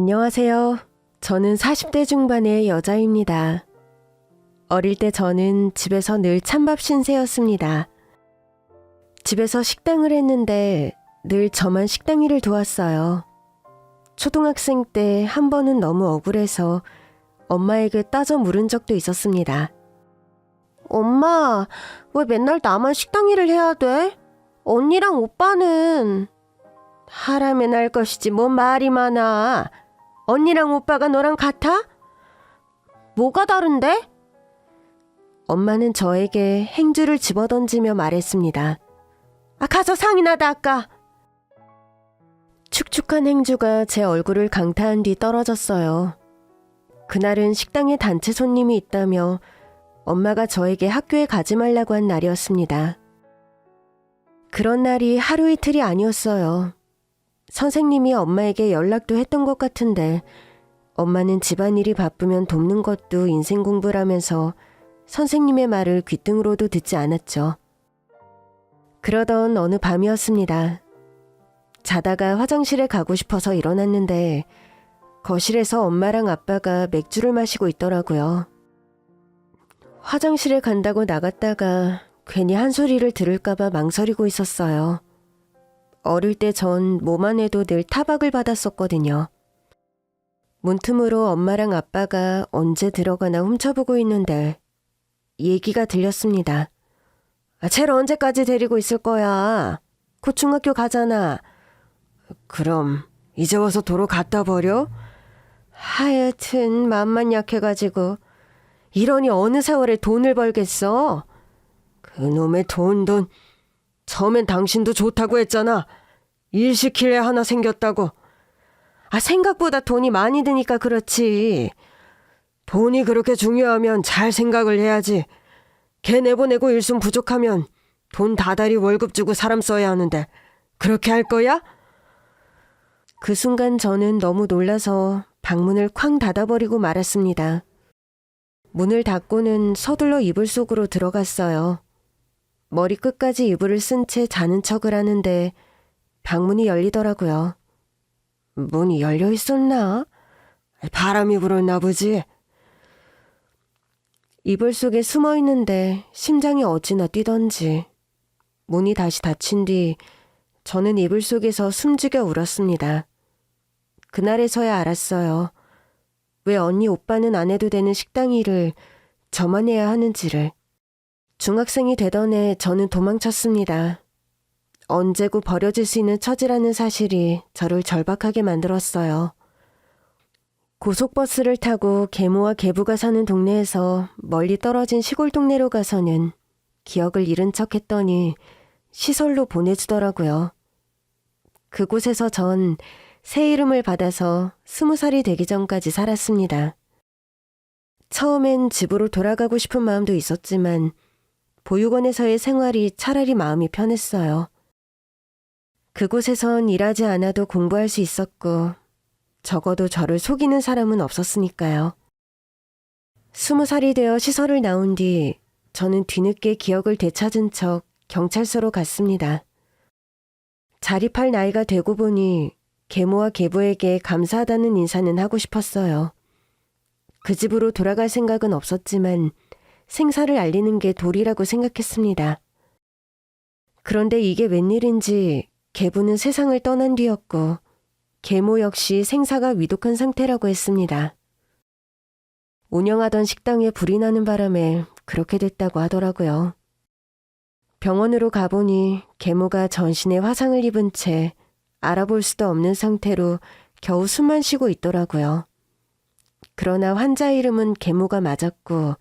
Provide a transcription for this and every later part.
안녕하세요. 저는 40대 중반의 여자입니다. 어릴 때 저는 집에서 늘 찬밥 신세였습니다. 집에서 식당을 했는데 늘 저만 식당 일을 도왔어요. 초등학생 때 한 번은 너무 억울해서 엄마에게 따져 물은 적도 있었습니다. 엄마, 왜 맨날 나만 식당 일을 해야 돼? 언니랑 오빠는 하라면 할 것이지 뭔 말이 많아. 언니랑 오빠가 너랑 같아? 뭐가 다른데? 엄마는 저에게 행주를 집어던지며 말했습니다. 가서 상이나 닦아. 축축한 행주가 제 얼굴을 강타한 뒤 떨어졌어요. 그날은 식당에 단체 손님이 있다며 엄마가 저에게 학교에 가지 말라고 한 날이었습니다. 그런 날이 하루 이틀이 아니었어요. 선생님이 엄마에게 연락도 했던 것 같은데 엄마는 집안일이 바쁘면 돕는 것도 인생 공부라면서 선생님의 말을 귓등으로도 듣지 않았죠. 그러던 어느 밤이었습니다. 자다가 화장실에 가고 싶어서 일어났는데 거실에서 엄마랑 아빠가 맥주를 마시고 있더라고요. 화장실에 간다고 나갔다가 괜히 한 소리를 들을까봐 망설이고 있었어요. 어릴 때 전 뭐만 해도 늘 타박을 받았었거든요. 문틈으로 엄마랑 아빠가 언제 들어가나 훔쳐보고 있는데 얘기가 들렸습니다. 쟤를 언제까지 데리고 있을 거야? 곧 중학교 가잖아. 그럼 이제 와서 도로 갖다 버려? 하여튼 맘만 약해가지고 이러니 어느 세월에 돈을 벌겠어? 그놈의 돈. 처음엔 당신도 좋다고 했잖아. 일 시킬 애 하나 생겼다고. 생각보다 돈이 많이 드니까 그렇지. 돈이 그렇게 중요하면 잘 생각을 해야지. 걔 내보내고 일순 부족하면 돈 다달이 월급 주고 사람 써야 하는데 그렇게 할 거야? 그 순간 저는 너무 놀라서 방문을 쾅 닫아버리고 말았습니다. 문을 닫고는 서둘러 이불 속으로 들어갔어요. 머리끝까지 이불을 쓴 채 자는 척을 하는데 방문이 열리더라고요. 문이 열려 있었나? 바람이 불었나 보지. 이불 속에 숨어 있는데 심장이 어찌나 뛰던지. 문이 다시 닫힌 뒤 저는 이불 속에서 숨죽여 울었습니다. 그날에서야 알았어요. 왜 언니 오빠는 안 해도 되는 식당 일을 저만 해야 하는지를. 중학생이 되던 해 저는 도망쳤습니다. 언제고 버려질 수 있는 처지라는 사실이 저를 절박하게 만들었어요. 고속버스를 타고 계모와 계부가 사는 동네에서 멀리 떨어진 시골 동네로 가서는 기억을 잃은 척 했더니 시설로 보내주더라고요. 그곳에서 전 새 이름을 받아서 20살이 되기 전까지 살았습니다. 처음엔 집으로 돌아가고 싶은 마음도 있었지만 보육원에서의 생활이 차라리 마음이 편했어요. 그곳에선 일하지 않아도 공부할 수 있었고 적어도 저를 속이는 사람은 없었으니까요. 20살이 되어 시설을 나온 뒤 저는 뒤늦게 기억을 되찾은 척 경찰서로 갔습니다. 자립할 나이가 되고 보니 계모와 계부에게 감사하다는 인사는 하고 싶었어요. 그 집으로 돌아갈 생각은 없었지만 생사를 알리는 게 도리라고 생각했습니다. 그런데 이게 웬일인지 계부는 세상을 떠난 뒤였고 계모 역시 생사가 위독한 상태라고 했습니다. 운영하던 식당에 불이 나는 바람에 그렇게 됐다고 하더라고요. 병원으로 가보니 계모가 전신에 화상을 입은 채 알아볼 수도 없는 상태로 겨우 숨만 쉬고 있더라고요. 그러나 환자 이름은 계모가 맞았고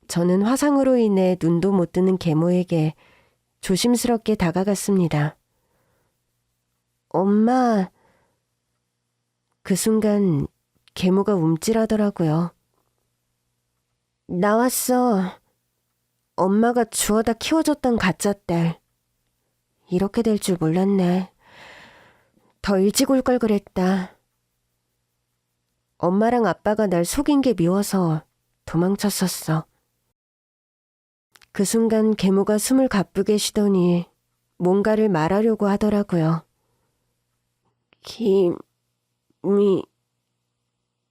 저는 화상으로 인해 눈도 못 뜨는 계모에게 조심스럽게 다가갔습니다. 엄마. 그 순간 계모가 움찔하더라고요. 나왔어. 엄마가 주워다 키워줬던 가짜 딸. 이렇게 될 줄 몰랐네. 더 일찍 올 걸 그랬다. 엄마랑 아빠가 날 속인 게 미워서 도망쳤었어. 그 순간 계모가 숨을 가쁘게 쉬더니 뭔가를 말하려고 하더라고요.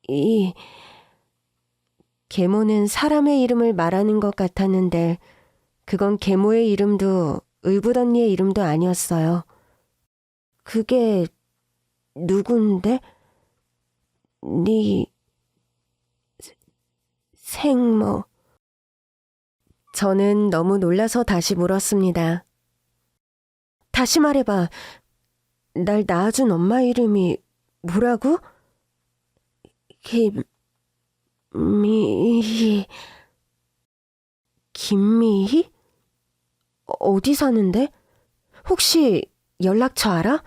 이 계모는 사람의 이름을 말하는 것 같았는데 그건 계모의 이름도 의붓 언니의 이름도 아니었어요. 그게 누군데? 네 생모. 저는 너무 놀라서 다시 물었습니다. 다시 말해봐. 날 낳아준 엄마 이름이 뭐라고? 김미희. 김미희? 어디 사는데? 혹시 연락처 알아?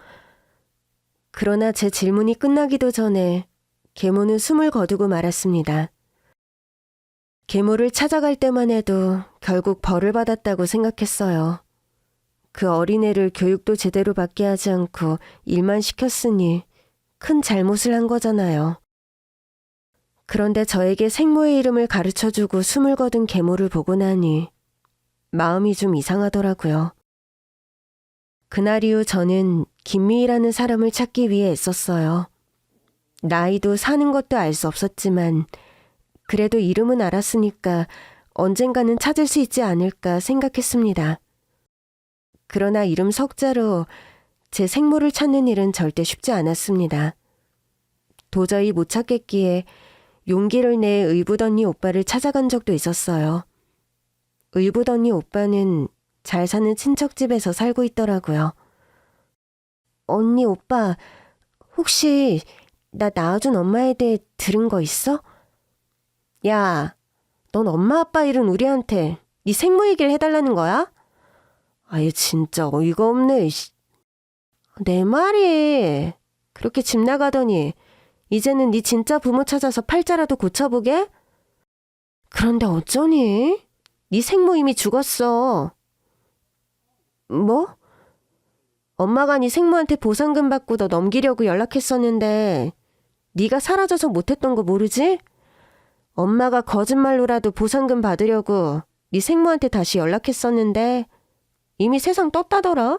그러나 제 질문이 끝나기도 전에 계모는 숨을 거두고 말았습니다. 계모를 찾아갈 때만 해도 결국 벌을 받았다고 생각했어요. 그 어린애를 교육도 제대로 받게 하지 않고 일만 시켰으니 큰 잘못을 한 거잖아요. 그런데 저에게 생모의 이름을 가르쳐주고 숨을 거둔 계모를 보고 나니 마음이 좀 이상하더라고요. 그날 이후 저는 김미희라는 사람을 찾기 위해 애썼어요. 나이도 사는 것도 알 수 없었지만 그래도 이름은 알았으니까 언젠가는 찾을 수 있지 않을까 생각했습니다. 그러나 이름 석자로 제 생모를 찾는 일은 절대 쉽지 않았습니다. 도저히 못 찾겠기에 용기를 내 의붓 언니 오빠를 찾아간 적도 있었어요. 의붓 언니 오빠는 잘 사는 친척집에서 살고 있더라고요. 언니 오빠, 혹시 나 낳아준 엄마에 대해 들은 거 있어? 야, 넌 엄마 아빠 잃은 우리한테 네 생모 얘기를 해달라는 거야? 아얘 진짜 어이가 없네. 내 말이 그렇게 집 나가더니 이제는 네 진짜 부모 찾아서 팔자라도 고쳐보게? 그런데 어쩌니? 네 생모 이미 죽었어. 뭐? 엄마가 네 생모한테 보상금 받고 너 넘기려고 연락했었는데 네가 사라져서 못했던 거 모르지? 엄마가 거짓말로라도 보상금 받으려고 네 생모한테 다시 연락했었는데 이미 세상 떴다더라.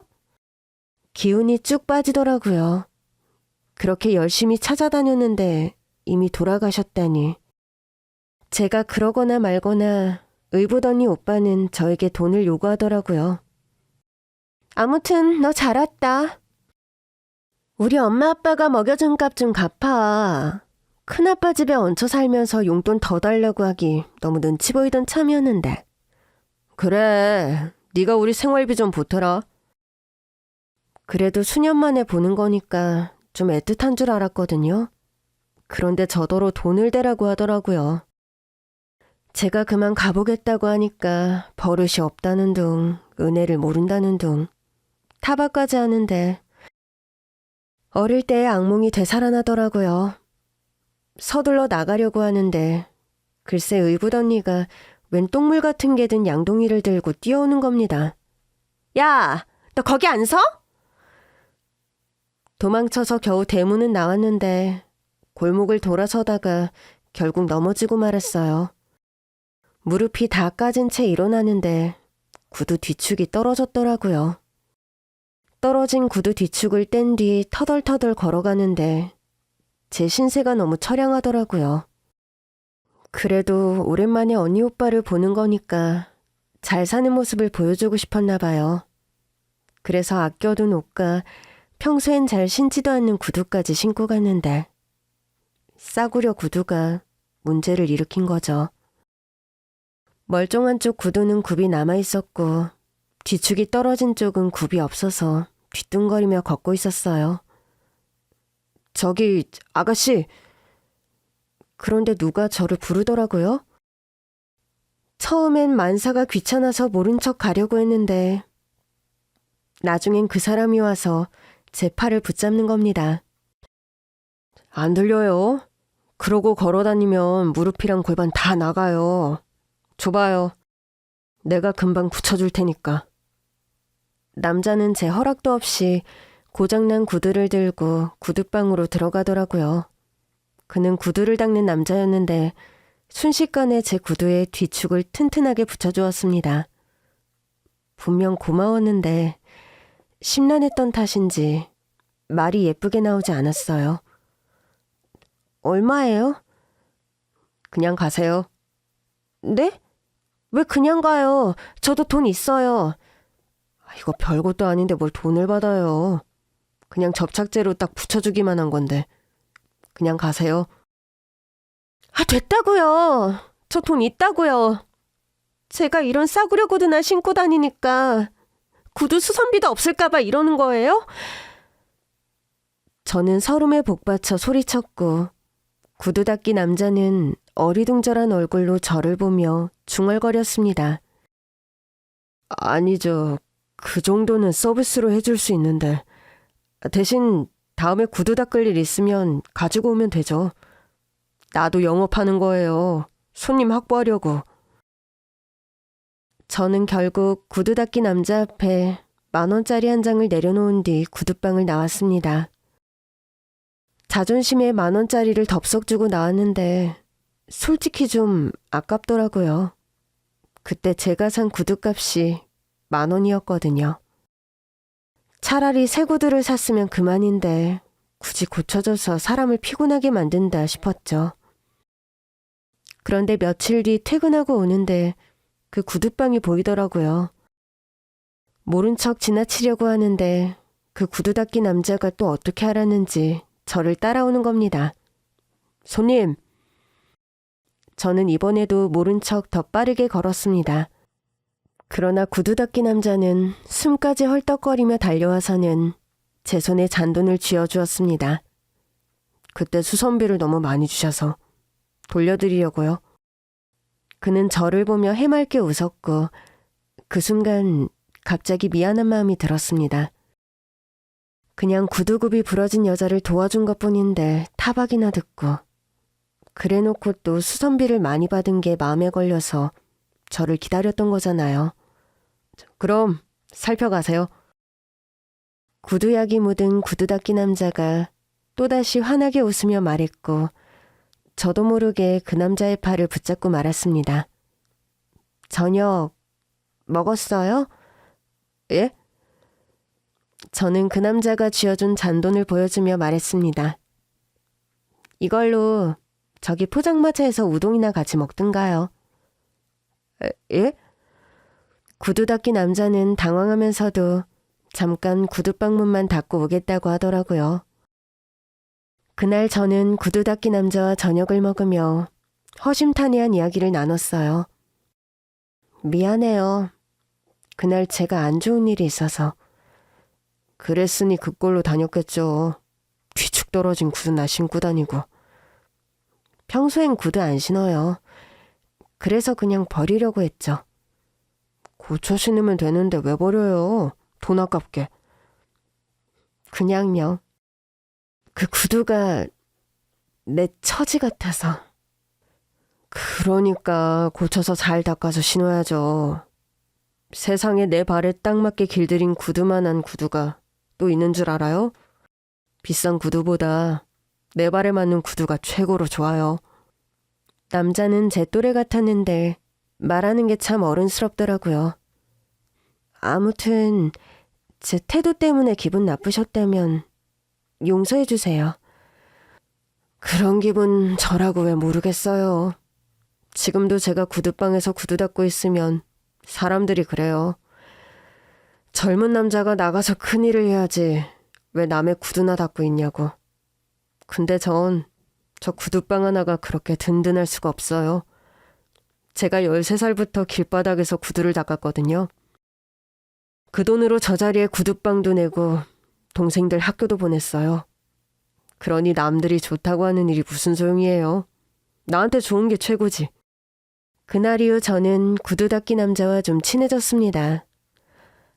기운이 쭉 빠지더라고요. 그렇게 열심히 찾아다녔는데 이미 돌아가셨다니. 제가 그러거나 말거나 의붓 언니 오빠는 저에게 돈을 요구하더라고요. 아무튼 너 잘 왔다. 우리 엄마 아빠가 먹여준 값 좀 갚아. 큰아빠 집에 얹혀 살면서 용돈 더 달라고 하기 너무 눈치 보이던 참이었는데. 그래, 네가 우리 생활비 좀 보태라. 그래도 수년 만에 보는 거니까 좀 애틋한 줄 알았거든요. 그런데 저더러 돈을 대라고 하더라고요. 제가 그만 가보겠다고 하니까 버릇이 없다는 둥, 은혜를 모른다는 둥, 타박까지 하는데 어릴 때의 악몽이 되살아나더라고요. 서둘러 나가려고 하는데 글쎄 의붓 언니가 웬 똥물 같은 게 든 양동이를 들고 뛰어오는 겁니다. 야, 너 거기 안 서? 도망쳐서 겨우 대문은 나왔는데 골목을 돌아서다가 결국 넘어지고 말았어요. 무릎이 다 까진 채 일어나는데 구두 뒤축이 떨어졌더라고요. 떨어진 구두 뒤축을 뗀 뒤 터덜터덜 걸어가는데 제 신세가 너무 처량하더라고요. 그래도 오랜만에 언니 오빠를 보는 거니까 잘 사는 모습을 보여주고 싶었나 봐요. 그래서 아껴둔 옷과 평소엔 잘 신지도 않는 구두까지 신고 갔는데 싸구려 구두가 문제를 일으킨 거죠. 멀쩡한 쪽 구두는 굽이 남아있었고 뒤축이 떨어진 쪽은 굽이 없어서 뒤뚱거리며 걷고 있었어요. 저기 아가씨. 그런데 누가 저를 부르더라고요. 처음엔 만사가 귀찮아서 모른 척 가려고 했는데 나중엔 그 사람이 와서 제 팔을 붙잡는 겁니다. 안 들려요. 그러고 걸어다니면 무릎이랑 골반 다 나가요. 줘봐요. 내가 금방 붙여줄 테니까. 남자는 제 허락도 없이 고장난 구두를 들고 구두방으로 들어가더라고요. 그는 구두를 닦는 남자였는데 순식간에 제 구두에 뒤축을 튼튼하게 붙여주었습니다. 분명 고마웠는데 심란했던 탓인지 말이 예쁘게 나오지 않았어요. 얼마예요? 그냥 가세요. 네? 왜 그냥 가요? 저도 돈 있어요. 이거 별것도 아닌데 뭘 돈을 받아요. 그냥 접착제로 딱 붙여주기만 한 건데. 그냥 가세요. 됐다고요. 저 돈 있다고요. 제가 이런 싸구려 구두나 신고 다니니까 구두 수선비도 없을까봐 이러는 거예요? 저는 서름에 복받쳐 소리쳤고 구두 닦기 남자는 어리둥절한 얼굴로 저를 보며 중얼거렸습니다. 아니죠. 그 정도는 서비스로 해줄 수 있는데 대신 다음에 구두 닦을 일 있으면 가지고 오면 되죠. 나도 영업하는 거예요. 손님 확보하려고. 저는 결국 구두 닦기 남자 앞에 10,000원짜리 한 장을 내려놓은 뒤 구두방을 나왔습니다. 자존심에 10,000원짜리를 덥석 주고 나왔는데 솔직히 좀 아깝더라고요. 그때 제가 산 구두값이 10,000원이었거든요. 차라리 새 구두를 샀으면 그만인데 굳이 고쳐줘서 사람을 피곤하게 만든다 싶었죠. 그런데 며칠 뒤 퇴근하고 오는데 그 구두방이 보이더라고요. 모른 척 지나치려고 하는데 그 구두 닦기 남자가 또 어떻게 알았는지 저를 따라오는 겁니다. 손님! 저는 이번에도 모른 척 더 빠르게 걸었습니다. 그러나 구두 닦기 남자는 숨까지 헐떡거리며 달려와서는 제 손에 잔돈을 쥐어주었습니다. 그때 수선비를 너무 많이 주셔서 돌려드리려고요. 그는 저를 보며 해맑게 웃었고 그 순간 갑자기 미안한 마음이 들었습니다. 그냥 구두굽이 부러진 여자를 도와준 것뿐인데 타박이나 듣고 그래놓고 또 수선비를 많이 받은 게 마음에 걸려서 저를 기다렸던 거잖아요. 그럼 살펴가세요. 구두약이 묻은 구두 닦기 남자가 또다시 환하게 웃으며 말했고 저도 모르게 그 남자의 팔을 붙잡고 말았습니다. 저녁 먹었어요? 예? 저는 그 남자가 쥐어준 잔돈을 보여주며 말했습니다. 이걸로 저기 포장마차에서 우동이나 같이 먹든가요. 예? 구두 닦기 남자는 당황하면서도 잠깐 구두방 문만 닫고 오겠다고 하더라고요. 그날 저는 구두 닦기 남자와 저녁을 먹으며 허심탄회한 이야기를 나눴어요. 미안해요. 그날 제가 안 좋은 일이 있어서. 그랬으니 그 꼴로 다녔겠죠. 뒤축 떨어진 구두나 신고 다니고. 평소엔 구두 안 신어요. 그래서 그냥 버리려고 했죠. 고쳐 신으면 되는데 왜 버려요? 돈 아깝게. 그냥요. 그 구두가 내 처지 같아서. 그러니까 고쳐서 잘 닦아서 신어야죠. 세상에 내 발에 딱 맞게 길들인 구두만한 구두가 또 있는 줄 알아요? 비싼 구두보다 내 발에 맞는 구두가 최고로 좋아요. 남자는 제 또래 같았는데 말하는 게 참 어른스럽더라고요. 아무튼 제 태도 때문에 기분 나쁘셨다면 용서해 주세요. 그런 기분 저라고 왜 모르겠어요. 지금도 제가 구두방에서 구두 닦고 있으면 사람들이 그래요. 젊은 남자가 나가서 큰일을 해야지 왜 남의 구두나 닦고 있냐고. 근데 전 저 구두방 하나가 그렇게 든든할 수가 없어요. 제가 13살부터 길바닥에서 구두를 닦았거든요. 그 돈으로 저 자리에 구두방도 내고 동생들 학교도 보냈어요. 그러니 남들이 좋다고 하는 일이 무슨 소용이에요. 나한테 좋은 게 최고지. 그날 이후 저는 구두 닦기 남자와 좀 친해졌습니다.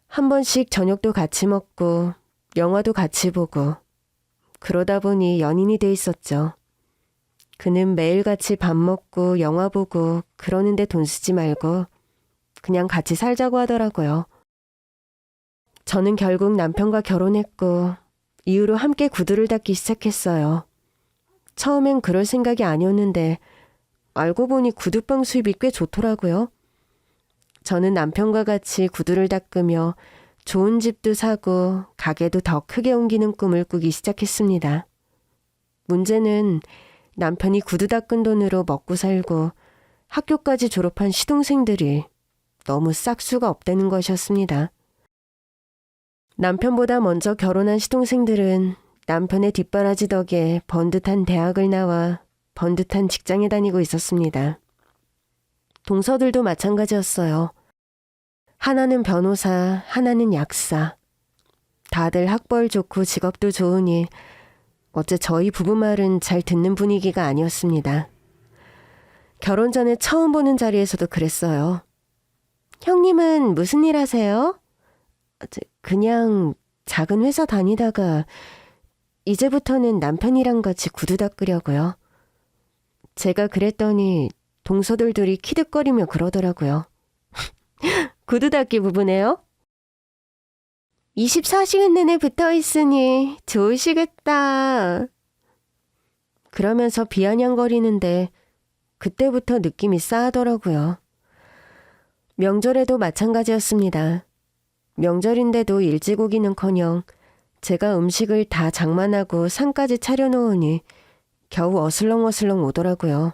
한 번씩 저녁도 같이 먹고 영화도 같이 보고 그러다 보니 연인이 돼 있었죠. 그는 매일같이 밥 먹고 영화 보고 그러는데 돈 쓰지 말고 그냥 같이 살자고 하더라고요. 저는 결국 남편과 결혼했고 이후로 함께 구두를 닦기 시작했어요. 처음엔 그럴 생각이 아니었는데 알고 보니 구두방 수입이 꽤 좋더라고요. 저는 남편과 같이 구두를 닦으며 좋은 집도 사고 가게도 더 크게 옮기는 꿈을 꾸기 시작했습니다. 문제는 남편이 구두 닦은 돈으로 먹고 살고 학교까지 졸업한 시동생들이 너무 싹수가 없다는 것이었습니다. 남편보다 먼저 결혼한 시동생들은 남편의 뒷바라지 덕에 번듯한 대학을 나와 번듯한 직장에 다니고 있었습니다. 동서들도 마찬가지였어요. 하나는 변호사, 하나는 약사. 다들 학벌 좋고 직업도 좋으니 어째 저희 부부 말은 잘 듣는 분위기가 아니었습니다. 결혼 전에 처음 보는 자리에서도 그랬어요. 형님은 무슨 일 하세요? 그냥 작은 회사 다니다가 이제부터는 남편이랑 같이 구두 닦으려고요. 제가 그랬더니 동서들 둘이 키득거리며 그러더라고요. 구두 닦기 부부네요? 24시간 내내 붙어있으니 좋으시겠다. 그러면서 비아냥거리는데 그때부터 느낌이 싸하더라고요. 명절에도 마찬가지였습니다. 명절인데도 일찍 오기는커녕 제가 음식을 다 장만하고 상까지 차려놓으니 겨우 어슬렁어슬렁 오더라고요.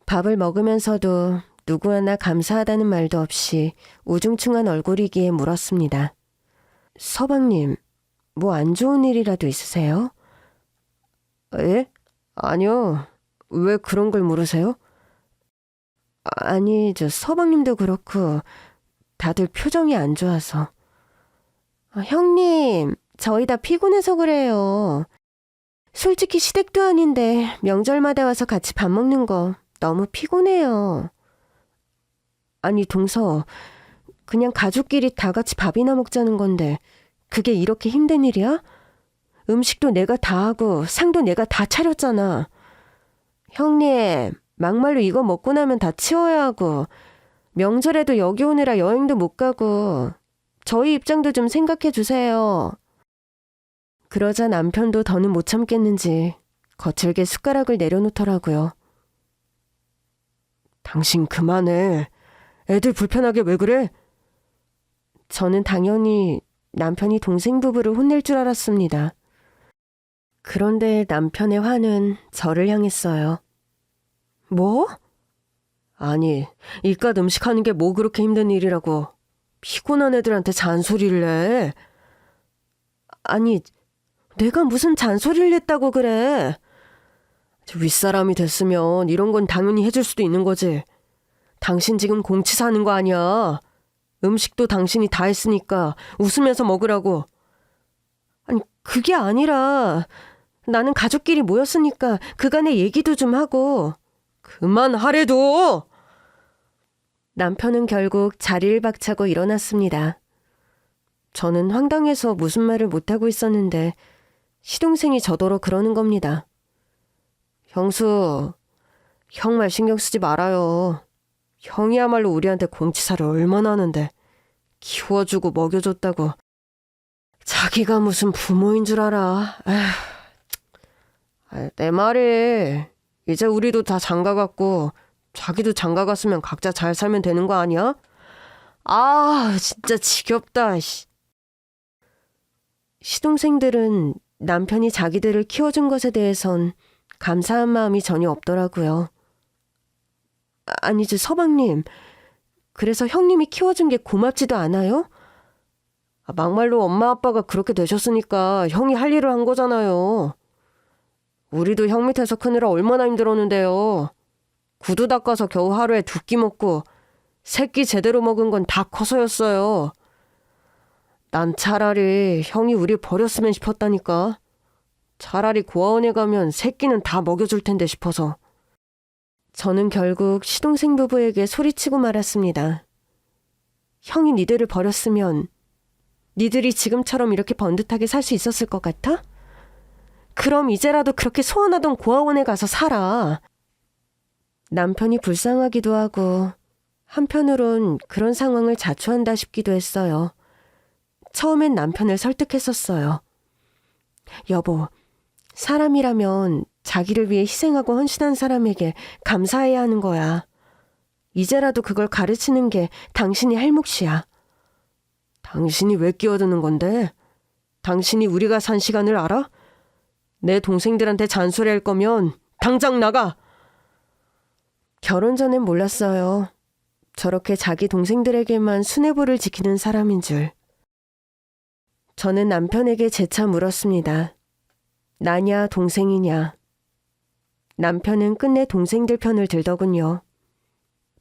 밥을 먹으면서도 누구 하나 감사하다는 말도 없이 우중충한 얼굴이기에 물었습니다. 서방님, 뭐 안 좋은 일이라도 있으세요? 예? 아니요. 왜 그런 걸 물으세요? 아니, 서방님도 그렇고 다들 표정이 안 좋아서. 형님, 저희 다 피곤해서 그래요. 솔직히 시댁도 아닌데 명절마다 와서 같이 밥 먹는 거 너무 피곤해요. 아니, 동서, 그냥 가족끼리 다 같이 밥이나 먹자는 건데 그게 이렇게 힘든 일이야? 음식도 내가 다 하고 상도 내가 다 차렸잖아. 형님, 막말로 이거 먹고 나면 다 치워야 하고 명절에도 여기 오느라 여행도 못 가고 저희 입장도 좀 생각해 주세요. 그러자 남편도 더는 못 참겠는지 거칠게 숟가락을 내려놓더라고요. 당신 그만해. 애들 불편하게 왜 그래? 저는 당연히 남편이 동생 부부를 혼낼 줄 알았습니다. 그런데 남편의 화는 저를 향했어요. 뭐? 아니, 이깟 음식하는 게 뭐 그렇게 힘든 일이라고 피곤한 애들한테 잔소리를 해. 아니, 내가 무슨 잔소리를 했다고 그래. 윗사람이 됐으면 이런 건 당연히 해줄 수도 있는 거지. 당신 지금 공치 사는 거 아니야. 음식도 당신이 다 했으니까 웃으면서 먹으라고. 아니, 그게 아니라 나는 가족끼리 모였으니까 그간의 얘기도 좀 하고. 그만하래도! 남편은 결국 자리를 박차고 일어났습니다. 저는 황당해서 무슨 말을 못하고 있었는데 시동생이 저더러 그러는 겁니다. 형수, 형 말 신경 쓰지 말아요. 형이야말로 우리한테 공치사를 얼마나 하는데 키워주고 먹여줬다고. 자기가 무슨 부모인 줄 알아. 내 말이 이제 우리도 다 장가갔고 자기도 장가갔으면 각자 잘 살면 되는 거 아니야? 아, 진짜 지겹다. 시동생들은 남편이 자기들을 키워준 것에 대해선 감사한 마음이 전혀 없더라고요. 아니지, 서방님. 그래서 형님이 키워준 게 고맙지도 않아요? 막말로 엄마 아빠가 그렇게 되셨으니까 형이 할 일을 한 거잖아요. 우리도 형 밑에서 크느라 얼마나 힘들었는데요. 구두 닦아서 겨우 하루에 2끼 먹고 새끼 제대로 먹은 건 다 커서였어요. 난 차라리 형이 우리 버렸으면 싶었다니까. 차라리 고아원에 가면 새끼는 다 먹여줄 텐데 싶어서. 저는 결국 시동생 부부에게 소리치고 말았습니다. 형이 니들을 버렸으면 니들이 지금처럼 이렇게 번듯하게 살 수 있었을 것 같아? 그럼 이제라도 그렇게 소원하던 고아원에 가서 살아. 남편이 불쌍하기도 하고 한편으론 그런 상황을 자초한다 싶기도 했어요. 처음엔 남편을 설득했었어요. 여보, 사람이라면 자기를 위해 희생하고 헌신한 사람에게 감사해야 하는 거야. 이제라도 그걸 가르치는 게 당신이 할 몫이야. 당신이 왜 끼어드는 건데? 당신이 우리가 산 시간을 알아? 내 동생들한테 잔소리할 거면 당장 나가! 결혼 전엔 몰랐어요. 저렇게 자기 동생들에게만 수뇌부를 지키는 사람인 줄. 저는 남편에게 재차 물었습니다. 나냐 동생이냐. 남편은 끝내 동생들 편을 들더군요.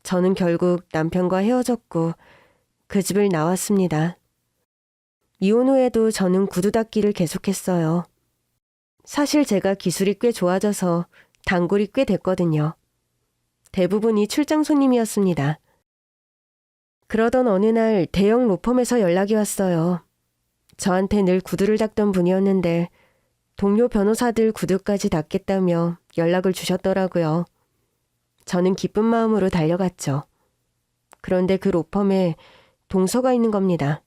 저는 결국 남편과 헤어졌고 그 집을 나왔습니다. 이혼 후에도 저는 구두 닦기를 계속했어요. 사실 제가 기술이 꽤 좋아져서 단골이 꽤 됐거든요. 대부분이 출장 손님이었습니다. 그러던 어느 날 대형 로펌에서 연락이 왔어요. 저한테 늘 구두를 닦던 분이었는데 동료 변호사들 구두까지 닦겠다며 연락을 주셨더라고요. 저는 기쁜 마음으로 달려갔죠. 그런데 그 로펌에 동서가 있는 겁니다.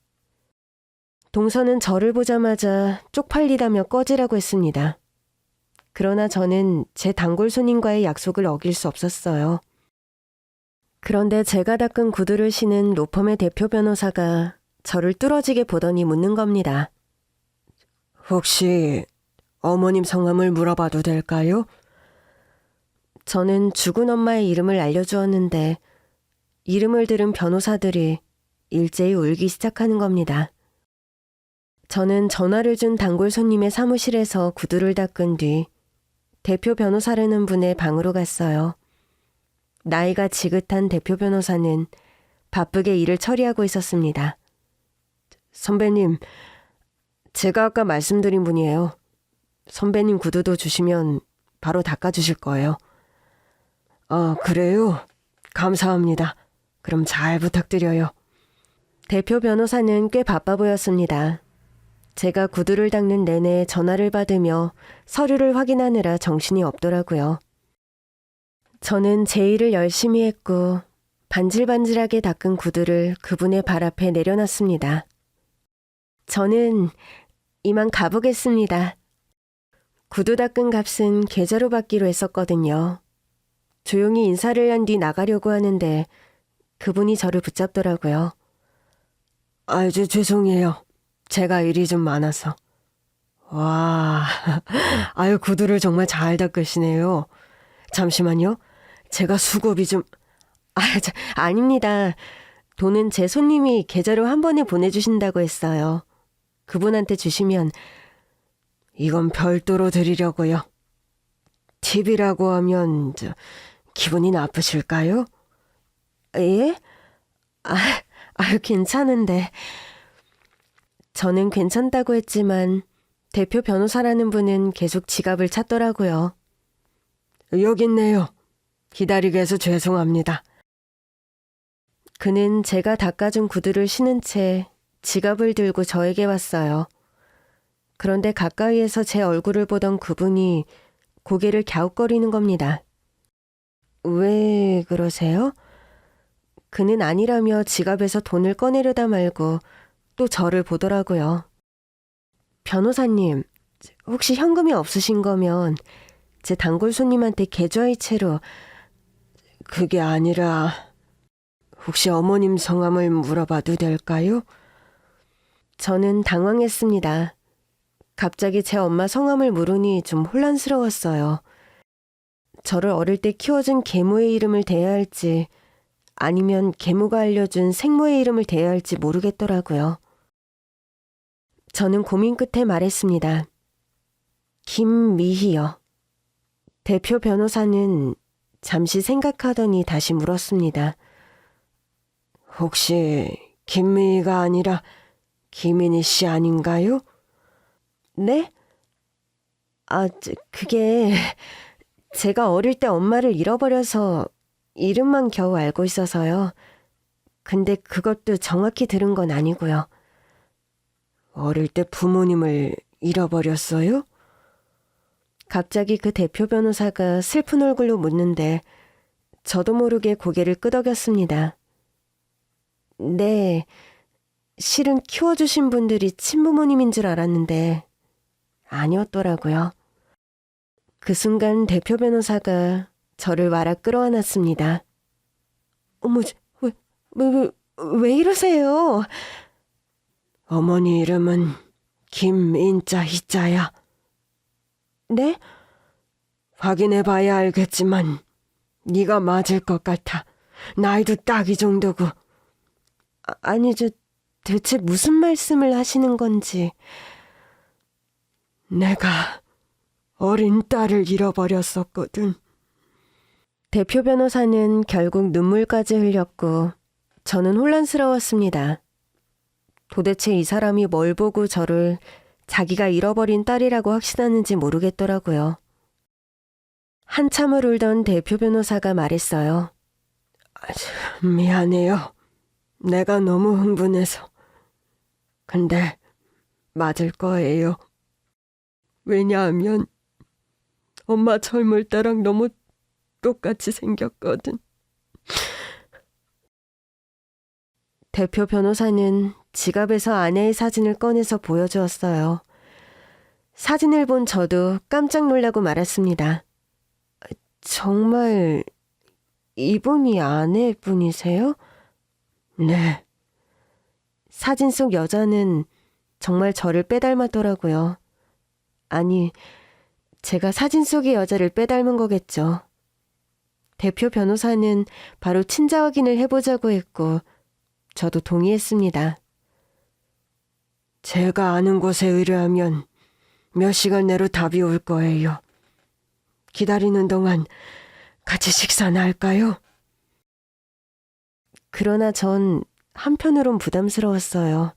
동서는 저를 보자마자 쪽팔리다며 꺼지라고 했습니다. 그러나 저는 제 단골 손님과의 약속을 어길 수 없었어요. 그런데 제가 닦은 구두를 신은 로펌의 대표 변호사가 저를 뚫어지게 보더니 묻는 겁니다. 혹시 어머님 성함을 물어봐도 될까요? 저는 죽은 엄마의 이름을 알려주었는데 이름을 들은 변호사들이 일제히 울기 시작하는 겁니다. 저는 전화를 준 단골 손님의 사무실에서 구두를 닦은 뒤 대표 변호사라는 분의 방으로 갔어요. 나이가 지긋한 대표 변호사는 바쁘게 일을 처리하고 있었습니다. 선배님, 제가 아까 말씀드린 분이에요. 선배님 구두도 주시면 바로 닦아주실 거예요. 아, 그래요? 감사합니다. 그럼 잘 부탁드려요. 대표 변호사는 꽤 바빠 보였습니다. 제가 구두를 닦는 내내 전화를 받으며 서류를 확인하느라 정신이 없더라고요. 저는 제 일을 열심히 했고 반질반질하게 닦은 구두를 그분의 발 앞에 내려놨습니다. 저는 이만 가보겠습니다. 구두 닦은 값은 계좌로 받기로 했었거든요. 조용히 인사를 한 뒤 나가려고 하는데 그분이 저를 붙잡더라고요. 아주 죄송해요. 제가 일이 좀 많아서. 와, 아유 구두를 정말 잘 닦으시네요. 잠시만요. 제가 수고비 좀... 아닙니다. 돈은 제 손님이 계좌로 한 번에 보내주신다고 했어요. 그분한테 주시면... 이건 별도로 드리려고요. 팁이라고 하면 기분이 나쁘실까요? 예? 괜찮은데... 저는 괜찮다고 했지만 대표 변호사라는 분은 계속 지갑을 찾더라고요. 여기 있네요. 기다리게 해서 죄송합니다. 그는 제가 닦아준 구두를 신은 채 지갑을 들고 저에게 왔어요. 그런데 가까이에서 제 얼굴을 보던 그분이 고개를 갸웃거리는 겁니다. 왜 그러세요? 그는 아니라며 지갑에서 돈을 꺼내려다 말고 또 저를 보더라고요. 변호사님, 혹시 현금이 없으신 거면 제 단골 손님한테 계좌이체로... 그게 아니라 혹시 어머님 성함을 물어봐도 될까요? 저는 당황했습니다. 갑자기 제 엄마 성함을 물으니 좀 혼란스러웠어요. 저를 어릴 때 키워준 계모의 이름을 대해야 할지 아니면 계모가 알려준 생모의 이름을 대해야 할지 모르겠더라고요. 저는 고민 끝에 말했습니다. 김미희요. 대표 변호사는 잠시 생각하더니 다시 물었습니다. 혹시 김미희가 아니라 김인희 씨 아닌가요? 네? 그게 제가 어릴 때 엄마를 잃어버려서 이름만 겨우 알고 있어서요. 근데 그것도 정확히 들은 건 아니고요. 어릴 때 부모님을 잃어버렸어요? 갑자기 그 대표 변호사가 슬픈 얼굴로 묻는데 저도 모르게 고개를 끄덕였습니다. 네, 실은 키워주신 분들이 친부모님인 줄 알았는데 아니었더라고요. 그 순간 대표 변호사가 저를 와라 끌어안았습니다. 어머, 왜 이러세요? 어머니 이름은 김인자 희자야. 네? 확인해봐야 알겠지만 네가 맞을 것 같아. 나이도 딱 이 정도고. 아니, 대체 무슨 말씀을 하시는 건지. 내가 어린 딸을 잃어버렸었거든. 대표 변호사는 결국 눈물까지 흘렸고 저는 혼란스러웠습니다. 도대체 이 사람이 뭘 보고 저를 자기가 잃어버린 딸이라고 확신하는지 모르겠더라고요. 한참을 울던 대표 변호사가 말했어요. 미안해요. 내가 너무 흥분해서. 근데 맞을 거예요. 왜냐하면 엄마 젊을 때랑 너무 똑같이 생겼거든. 대표 변호사는 지갑에서 아내의 사진을 꺼내서 보여주었어요. 사진을 본 저도 깜짝 놀라고 말았습니다. 정말 이분이 아내분이세요? 네. 사진 속 여자는 정말 저를 빼닮았더라고요. 아니, 제가 사진 속의 여자를 빼닮은 거겠죠. 대표 변호사는 바로 친자 확인을 해보자고 했고 저도 동의했습니다. 제가 아는 곳에 의뢰하면 몇 시간 내로 답이 올 거예요. 기다리는 동안 같이 식사나 할까요? 그러나 전 한편으론 부담스러웠어요.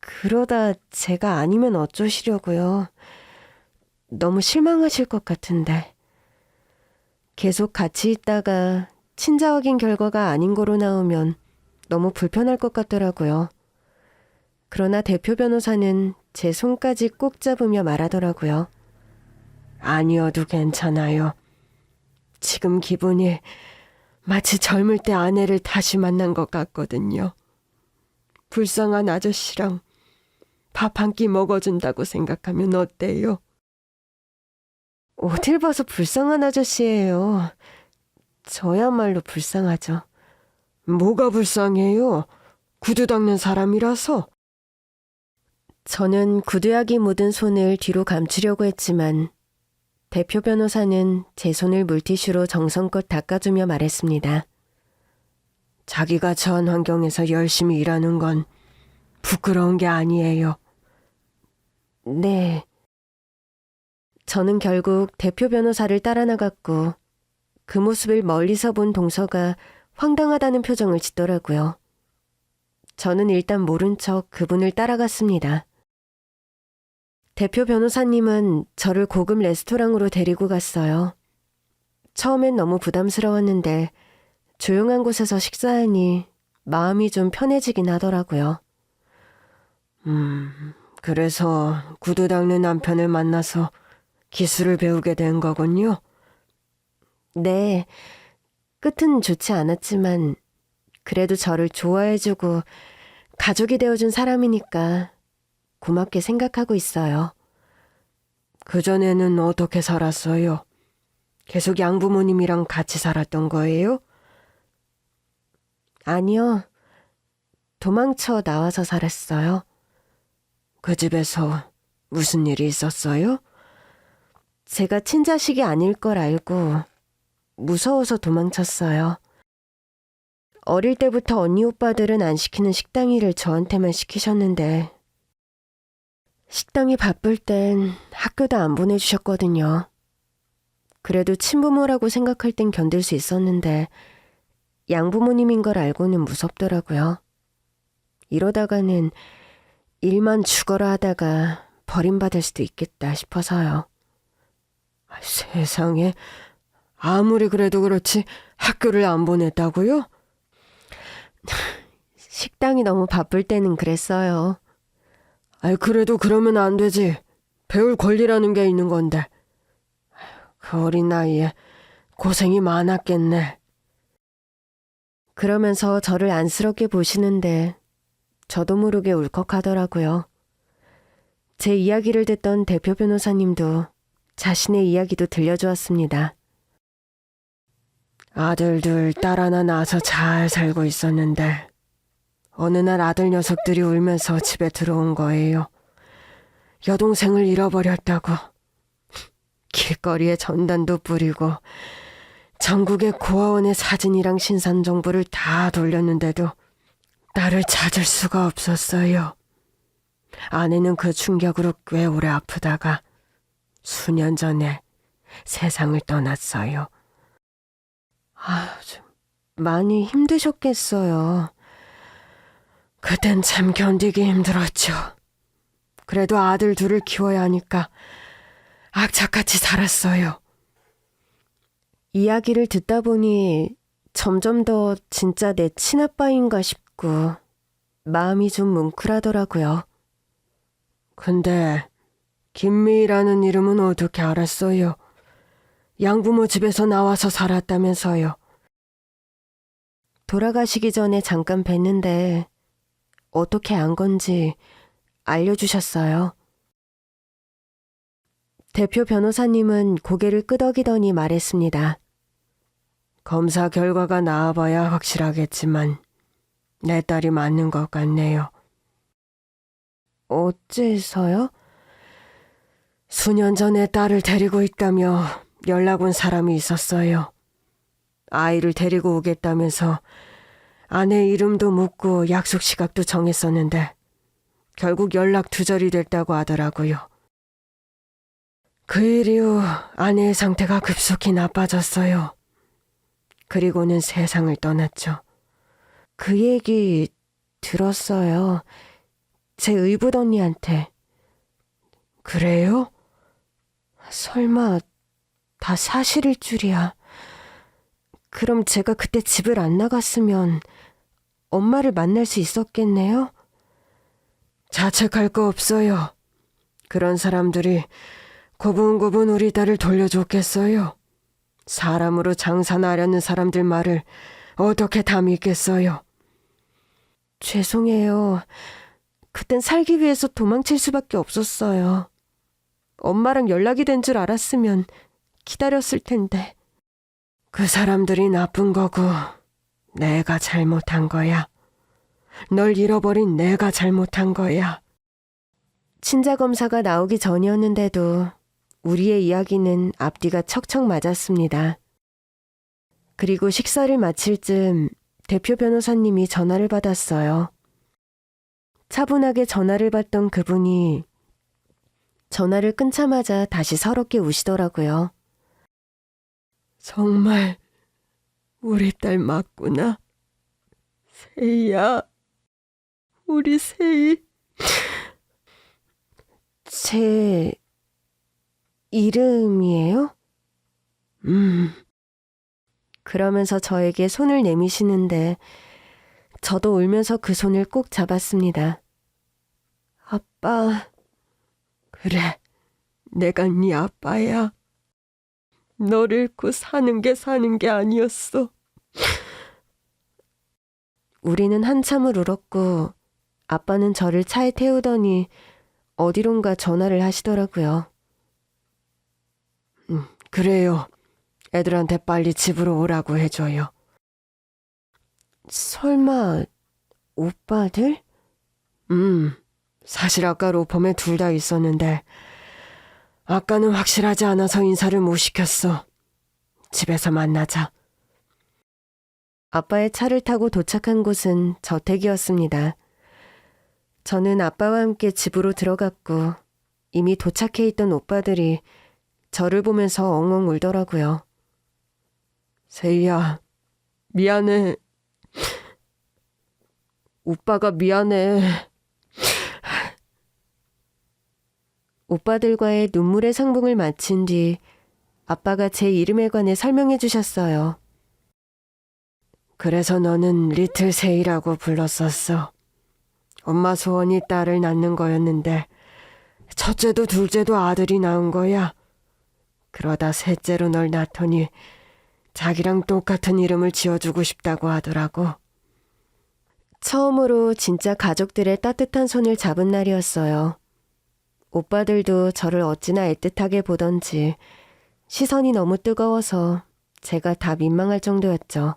그러다 제가 아니면 어쩌시려고요. 너무 실망하실 것 같은데. 계속 같이 있다가 친자 확인 결과가 아닌 거로 나오면 너무 불편할 것 같더라고요. 그러나 대표 변호사는 제 손까지 꼭 잡으며 말하더라고요. 아니어도 괜찮아요. 지금 기분이 마치 젊을 때 아내를 다시 만난 것 같거든요. 불쌍한 아저씨랑 밥 한 끼 먹어준다고 생각하면 어때요? 어딜 봐서 불쌍한 아저씨예요. 저야말로 불쌍하죠. 뭐가 불쌍해요? 구두 닦는 사람이라서. 저는 구두약이 묻은 손을 뒤로 감추려고 했지만 대표 변호사는 제 손을 물티슈로 정성껏 닦아주며 말했습니다. 자기가 처한 환경에서 열심히 일하는 건 부끄러운 게 아니에요. 네. 저는 결국 대표 변호사를 따라 나갔고 그 모습을 멀리서 본 동서가 황당하다는 표정을 짓더라고요. 저는 일단 모른 척 그분을 따라갔습니다. 대표 변호사님은 저를 고급 레스토랑으로 데리고 갔어요. 처음엔 너무 부담스러웠는데 조용한 곳에서 식사하니 마음이 좀 편해지긴 하더라고요. 그래서 구두 닦는 남편을 만나서 기술을 배우게 된 거군요. 네, 끝은 좋지 않았지만 그래도 저를 좋아해주고 가족이 되어준 사람이니까 고맙게 생각하고 있어요. 그전에는 어떻게 살았어요? 계속 양부모님이랑 같이 살았던 거예요? 아니요, 도망쳐 나와서 살았어요. 그 집에서 무슨 일이 있었어요? 제가 친자식이 아닐 걸 알고 무서워서 도망쳤어요. 어릴 때부터 언니 오빠들은 안 시키는 식당 일을 저한테만 시키셨는데 식당이 바쁠 땐 학교도 안 보내주셨거든요. 그래도 친부모라고 생각할 땐 견딜 수 있었는데 양부모님인 걸 알고는 무섭더라고요. 이러다가는 일만 죽어라 하다가 버림받을 수도 있겠다 싶어서요. 세상에, 아무리 그래도 그렇지 학교를 안 보냈다고요? 식당이 너무 바쁠 때는 그랬어요. 그래도 그러면 안 되지. 배울 권리라는 게 있는 건데. 그 어린 나이에 고생이 많았겠네. 그러면서 저를 안쓰럽게 보시는데 저도 모르게 울컥하더라고요. 제 이야기를 듣던 대표 변호사님도 자신의 이야기도 들려주었습니다. 아들 둘, 딸 하나 낳아서 잘 살고 있었는데 어느 날 아들 녀석들이 울면서 집에 들어온 거예요. 여동생을 잃어버렸다고. 길거리에 전단도 뿌리고 전국의 고아원의 사진이랑 신상정보를 다 돌렸는데도 딸을 찾을 수가 없었어요. 아내는 그 충격으로 꽤 오래 아프다가 수년 전에 세상을 떠났어요. 좀 많이 힘드셨겠어요. 그땐 참 견디기 힘들었죠. 그래도 아들 둘을 키워야 하니까 악착같이 살았어요. 이야기를 듣다 보니 점점 더 진짜 내 친아빠인가 싶고 마음이 좀 뭉클하더라고요. 근데 김미희라는 이름은 어떻게 알았어요? 양부모 집에서 나와서 살았다면서요. 돌아가시기 전에 잠깐 뵀는데 어떻게 안 건지 알려주셨어요. 대표 변호사님은 고개를 끄덕이더니 말했습니다. 검사 결과가 나와봐야 확실하겠지만 내 딸이 맞는 것 같네요. 어째서요? 수년 전에 딸을 데리고 있다며 연락 온 사람이 있었어요. 아이를 데리고 오겠다면서 아내 이름도 묻고 약속 시각도 정했었는데 결국 연락 두절이 됐다고 하더라고요. 그 일 이후 아내의 상태가 급속히 나빠졌어요. 그리고는 세상을 떠났죠. 그 얘기 들었어요. 제 의붓 언니한테. 그래요? 설마 다 사실일 줄이야. 그럼 제가 그때 집을 안 나갔으면 엄마를 만날 수 있었겠네요? 자책할 거 없어요. 그런 사람들이 고분고분 우리 딸을 돌려줬겠어요. 사람으로 장사나려는 사람들 말을 어떻게 다 믿겠어요. 죄송해요. 그땐 살기 위해서 도망칠 수밖에 없었어요. 엄마랑 연락이 된 줄 알았으면 기다렸을 텐데. 그 사람들이 나쁜 거고 내가 잘못한 거야. 널 잃어버린 내가 잘못한 거야. 친자 검사가 나오기 전이었는데도 우리의 이야기는 앞뒤가 척척 맞았습니다. 그리고 식사를 마칠 즈음 대표 변호사님이 전화를 받았어요. 차분하게 전화를 받던 그분이 전화를 끊자마자 다시 서럽게 우시더라고요. 정말 우리 딸 맞구나. 세희야, 우리 세희. 제 이름이에요? 그러면서 저에게 손을 내미시는데 저도 울면서 그 손을 꼭 잡았습니다. 아빠. 그래, 내가 네 아빠야. 너를 잃고 사는 게 아니었어. 우리는 한참을 울었고 아빠는 저를 차에 태우더니 어디론가 전화를 하시더라고요. 그래요. 애들한테 빨리 집으로 오라고 해줘요. 설마 오빠들? 사실 아까 로펌에 둘 다 있었는데 아까는 확실하지 않아서 인사를 못 시켰어. 집에서 만나자. 아빠의 차를 타고 도착한 곳은 저택이었습니다. 저는 아빠와 함께 집으로 들어갔고 이미 도착해 있던 오빠들이 저를 보면서 엉엉 울더라고요. 세희야, 미안해. 오빠가 미안해. 오빠들과의 눈물의 상봉을 마친 뒤 아빠가 제 이름에 관해 설명해 주셨어요. 그래서 너는 리틀 세희라고 불렀었어. 엄마 소원이 딸을 낳는 거였는데 첫째도 둘째도 아들이 낳은 거야. 그러다 셋째로 널 낳더니 자기랑 똑같은 이름을 지어주고 싶다고 하더라고. 처음으로 진짜 가족들의 따뜻한 손을 잡은 날이었어요. 오빠들도 저를 어찌나 애틋하게 보던지 시선이 너무 뜨거워서 제가 다 민망할 정도였죠.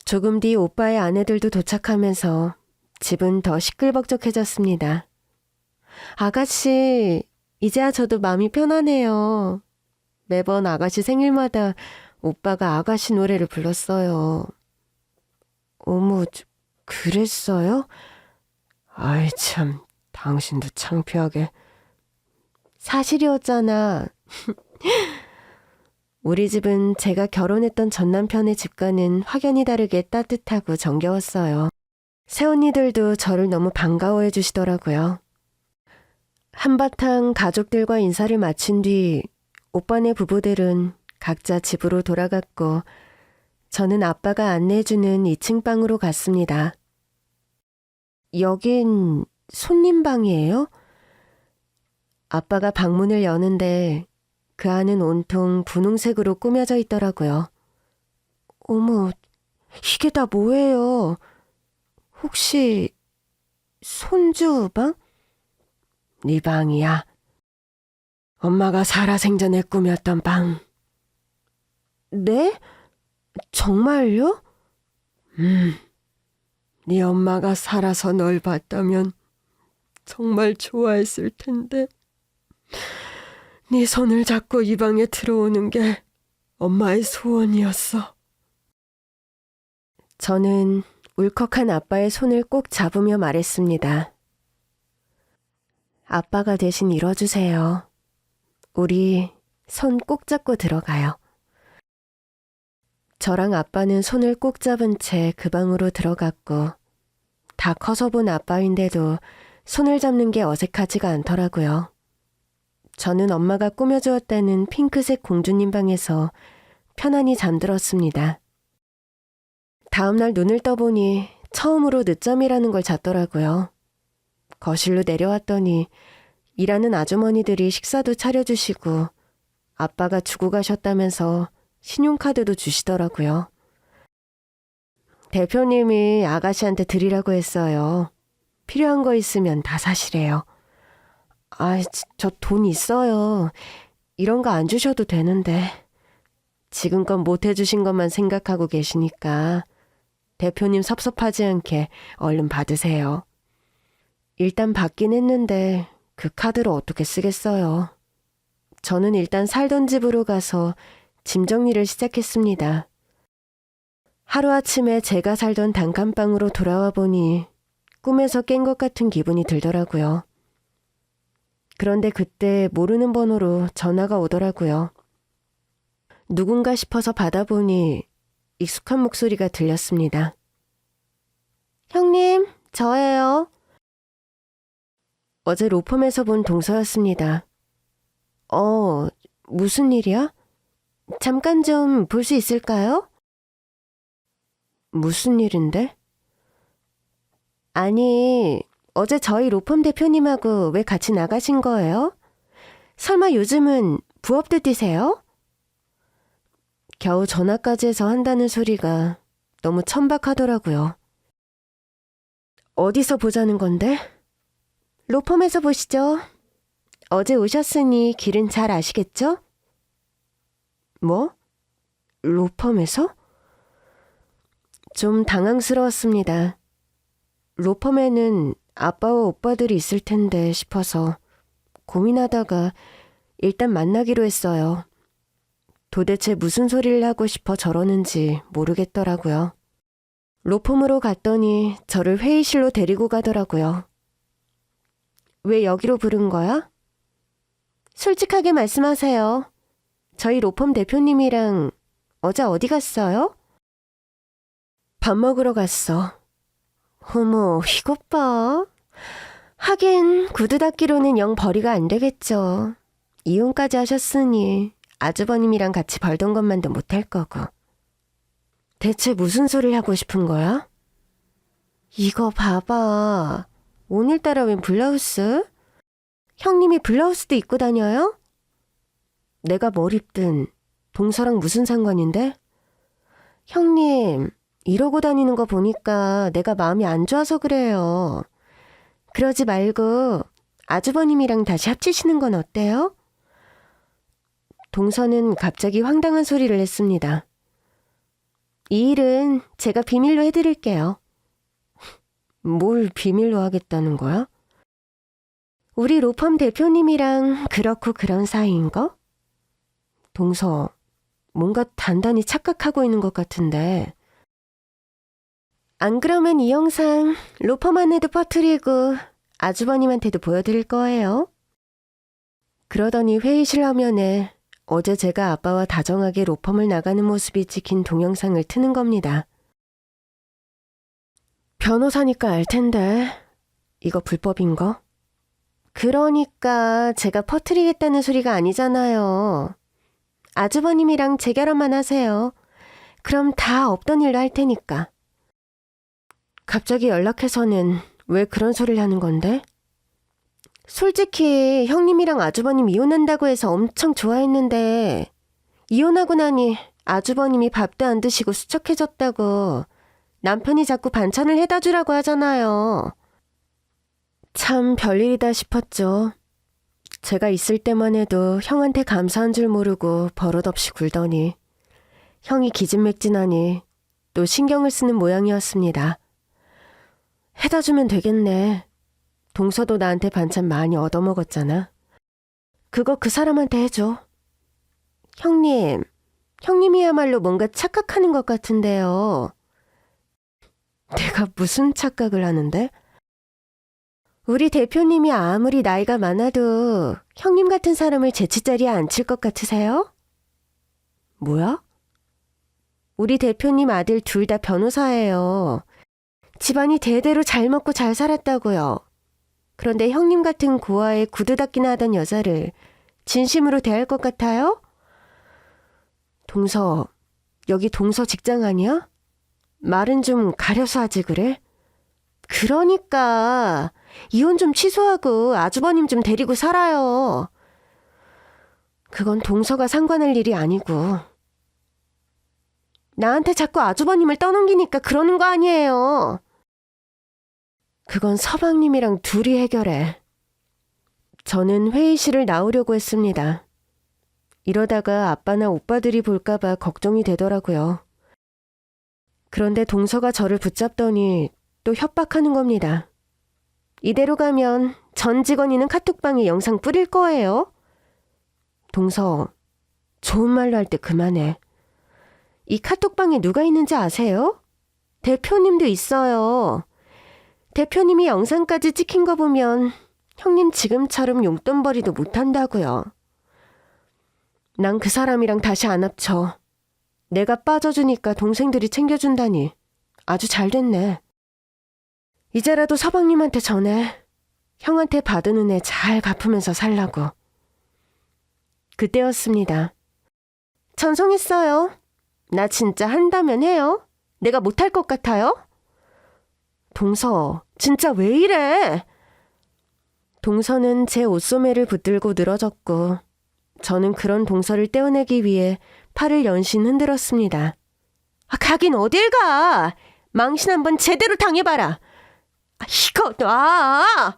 조금 뒤 오빠의 아내들도 도착하면서 집은 더 시끌벅적해졌습니다. 아가씨, 이제야 저도 마음이 편하네요. 매번 아가씨 생일마다 오빠가 아가씨 노래를 불렀어요. 어머, 그랬어요? 아이 참, 당신도 창피하게. 사실이었잖아. 우리 집은 제가 결혼했던 전 남편의 집과는 확연히 다르게 따뜻하고 정겨웠어요. 새언니들도 저를 너무 반가워해 주시더라고요. 한바탕 가족들과 인사를 마친 뒤 오빠네 부부들은 각자 집으로 돌아갔고 저는 아빠가 안내해주는 2층 방으로 갔습니다. 여긴 손님 방이에요? 아빠가 방문을 여는데 그 안은 온통 분홍색으로 꾸며져 있더라고요. 어머, 이게 다 뭐예요? 혹시 손주 방? 네 방이야. 엄마가 살아생전에 꾸몄던 방. 네? 정말요? 네 엄마가 살아서 널 봤다면 정말 좋아했을 텐데. 네 손을 잡고 이 방에 들어오는 게 엄마의 소원이었어. 저는 울컥한 아빠의 손을 꼭 잡으며 말했습니다. 아빠가 대신 이뤄주세요. 우리 손 꼭 잡고 들어가요. 저랑 아빠는 손을 꼭 잡은 채 그 방으로 들어갔고 다 커서 본 아빠인데도 손을 잡는 게 어색하지가 않더라고요. 저는 엄마가 꾸며주었다는 핑크색 공주님 방에서 편안히 잠들었습니다. 다음날 눈을 떠보니 처음으로 늦잠이라는 걸 잤더라고요. 거실로 내려왔더니 일하는 아주머니들이 식사도 차려주시고 아빠가 주고 가셨다면서 신용카드도 주시더라고요. 대표님이 아가씨한테 드리라고 했어요. 필요한 거 있으면 다 사시래요. 저 돈 있어요. 이런 거 안 주셔도 되는데. 지금껏 못 해주신 것만 생각하고 계시니까 대표님 섭섭하지 않게 얼른 받으세요. 일단 받긴 했는데 그 카드를 어떻게 쓰겠어요. 저는 일단 살던 집으로 가서 짐 정리를 시작했습니다. 하루아침에 제가 살던 단칸방으로 돌아와 보니 꿈에서 깬 것 같은 기분이 들더라고요. 그런데 그때 모르는 번호로 전화가 오더라고요. 누군가 싶어서 받아보니 익숙한 목소리가 들렸습니다. 형님, 저예요. 어제 로펌에서 본 동서였습니다. 무슨 일이야? 잠깐 좀 볼 수 있을까요? 무슨 일인데? 아니, 어제 저희 로펌 대표님하고 왜 같이 나가신 거예요? 설마 요즘은 부업도 뛰세요? 겨우 전화까지 해서 한다는 소리가 너무 천박하더라고요. 어디서 보자는 건데? 로펌에서 보시죠. 어제 오셨으니 길은 잘 아시겠죠? 뭐? 로펌에서? 좀 당황스러웠습니다. 로펌에는 아빠와 오빠들이 있을 텐데 싶어서 고민하다가 일단 만나기로 했어요. 도대체 무슨 소리를 하고 싶어 저러는지 모르겠더라고요. 로펌으로 갔더니 저를 회의실로 데리고 가더라고요. 왜 여기로 부른 거야? 솔직하게 말씀하세요. 저희 로펌 대표님이랑 어제 어디 갔어요? 밥 먹으러 갔어. 어머, 이것 봐. 하긴 구두 닦기로는 영 벌이가 안 되겠죠. 이혼까지 하셨으니 아주버님이랑 같이 벌던 것만도 못할 거고. 대체 무슨 소리를 하고 싶은 거야? 이거 봐봐. 오늘따라 웬 블라우스? 형님이 블라우스도 입고 다녀요? 내가 뭘 입든 동서랑 무슨 상관인데? 형님, 이러고 다니는 거 보니까 내가 마음이 안 좋아서 그래요. 그러지 말고 아주버님이랑 다시 합치시는 건 어때요? 동서는 갑자기 황당한 소리를 했습니다. 이 일은 제가 비밀로 해드릴게요. 뭘 비밀로 하겠다는 거야? 우리 로펌 대표님이랑 그렇고 그런 사이인 거? 동서, 뭔가 단단히 착각하고 있는 것 같은데. 안 그러면 이 영상 로펌 안에도 퍼뜨리고 아주버님한테도 보여드릴 거예요. 그러더니 회의실 화면에 어제 제가 아빠와 다정하게 로펌을 나가는 모습이 찍힌 동영상을 트는 겁니다. 변호사니까 알 텐데 이거 불법인 거? 그러니까 제가 퍼뜨리겠다는 소리가 아니잖아요. 아주버님이랑 재결합만 하세요. 그럼 다 없던 일로 할 테니까. 갑자기 연락해서는 왜 그런 소리를 하는 건데? 솔직히 형님이랑 아주버님 이혼한다고 해서 엄청 좋아했는데 이혼하고 나니 아주버님이 밥도 안 드시고 수척해졌다고 남편이 자꾸 반찬을 해다 주라고 하잖아요. 참 별일이다 싶었죠. 제가 있을 때만 해도 형한테 감사한 줄 모르고 버릇없이 굴더니 형이 기진맥진하니 또 신경을 쓰는 모양이었습니다. 해다 주면 되겠네. 동서도 나한테 반찬 많이 얻어먹었잖아. 그거 그 사람한테 해줘. 형님이야말로 뭔가 착각하는 것 같은데요. 내가 무슨 착각을 하는데? 우리 대표님이 아무리 나이가 많아도 형님 같은 사람을 제치자리에 앉힐 것 같으세요? 뭐야? 우리 대표님 아들 둘 다 변호사예요. 집안이 대대로 잘 먹고 잘 살았다고요. 그런데 형님 같은 고아에 구두 닦기나 하던 여자를 진심으로 대할 것 같아요? 동서, 여기 동서 직장 아니야? 말은 좀 가려서 하지 그래? 그러니까 이혼 좀 취소하고 아주버님 좀 데리고 살아요. 그건 동서가 상관할 일이 아니고. 나한테 자꾸 아주버님을 떠넘기니까 그러는 거 아니에요. 그건 서방님이랑 둘이 해결해. 저는 회의실을 나오려고 했습니다. 이러다가 아빠나 오빠들이 볼까봐 걱정이 되더라고요. 그런데 동서가 저를 붙잡더니 또 협박하는 겁니다. 이대로 가면 전 직원이는 카톡방에 영상 뿌릴 거예요. 동서, 좋은 말로 할 때 그만해. 이 카톡방에 누가 있는지 아세요? 대표님도 있어요. 대표님이 영상까지 찍힌 거 보면 형님 지금처럼 용돈벌이도 못한다고요. 난 그 사람이랑 다시 안 합쳐. 내가 빠져주니까 동생들이 챙겨준다니 아주 잘 됐네. 이제라도 서방님한테 전해. 형한테 받은 은혜 잘 갚으면서 살라고. 그때였습니다. 전송했어요. 나 진짜 한다면 해요. 내가 못할 것 같아요? 동서, 진짜 왜 이래? 동서는 제 옷소매를 붙들고 늘어졌고 저는 그런 동서를 떼어내기 위해 팔을 연신 흔들었습니다. 가긴 어딜 가! 망신 한번 제대로 당해봐라! 이거 놔!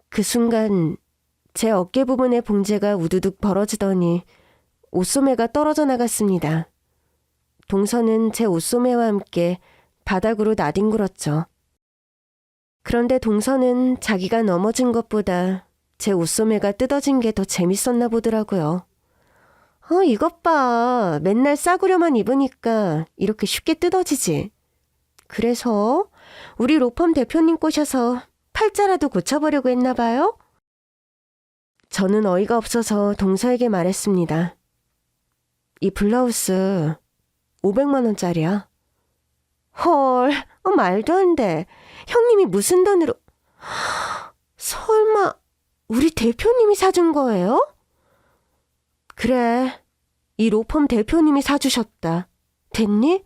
그 순간 제 어깨 부분의 봉제가 우두둑 벌어지더니 옷소매가 떨어져 나갔습니다. 동서는 제 옷소매와 함께 바닥으로 나뒹굴었죠. 그런데 동서는 자기가 넘어진 것보다 제 옷소매가 뜯어진 게 더 재밌었나 보더라고요. 이것 봐. 맨날 싸구려만 입으니까 이렇게 쉽게 뜯어지지. 그래서 우리 로펌 대표님 꼬셔서 팔자라도 고쳐보려고 했나 봐요? 저는 어이가 없어서 동서에게 말했습니다. 이 블라우스 500만 원짜리야. 헐, 말도 안 돼. 형님이 무슨 돈으로... 설마 우리 대표님이 사준 거예요? 그래, 이 로펌 대표님이 사주셨다. 됐니?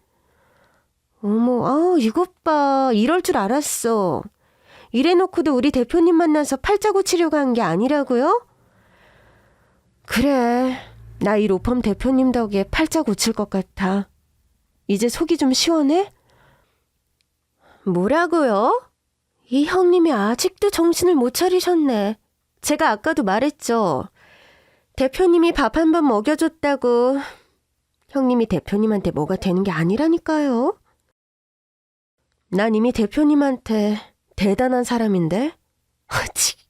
어머, 이것 봐. 이럴 줄 알았어. 이래놓고도 우리 대표님 만나서 팔자 고치려고 한 게 아니라고요? 그래, 나 이 로펌 대표님 덕에 팔자 고칠 것 같아. 이제 속이 좀 시원해? 뭐라고요? 이 형님이 아직도 정신을 못 차리셨네. 제가 아까도 말했죠. 대표님이 밥 한 번 먹여줬다고. 형님이 대표님한테 뭐가 되는 게 아니라니까요. 난 이미 대표님한테 대단한 사람인데?